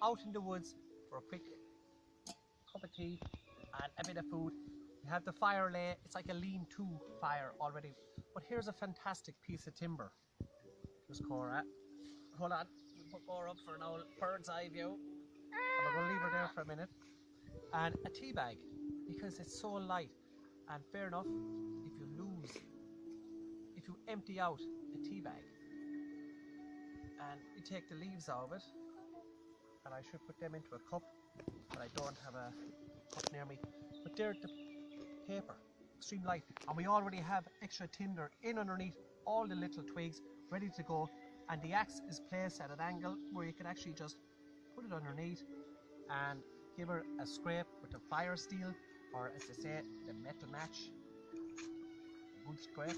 out in the woods for a quick cup of tea and a bit of food. You have the fire lay, it's like a lean-to fire already. But here's a fantastic piece of timber. Just Cora. Hold on, we'll put Cora up for an old bird's eye view. And we're going to leave her there for a minute. And a tea bag, because it's so light. And fair enough, if you empty out a tea bag and you take the leaves out of it, and I should put them into a cup, but I don't have a cup near me. But they're the paper, extreme light, and we already have extra tinder in underneath all the little twigs ready to go, and the axe is placed at an angle where you can actually just put it underneath and give her a scrape with the fire steel, or as they say, the metal match. A good scrape.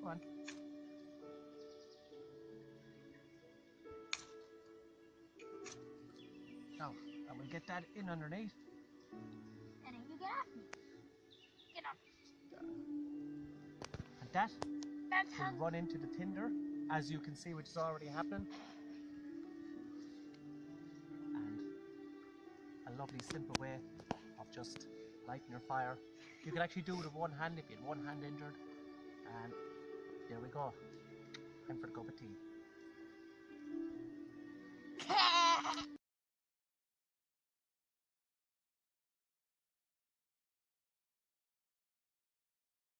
Go on. Now, and we'll get that in underneath. And then you get up. Get up. And that will run into the tinder, as you can see, which is already happening. And a lovely simple way of just lighting your fire. You can actually do it with one hand if you have one hand injured. And there we go. Time for a cup of tea.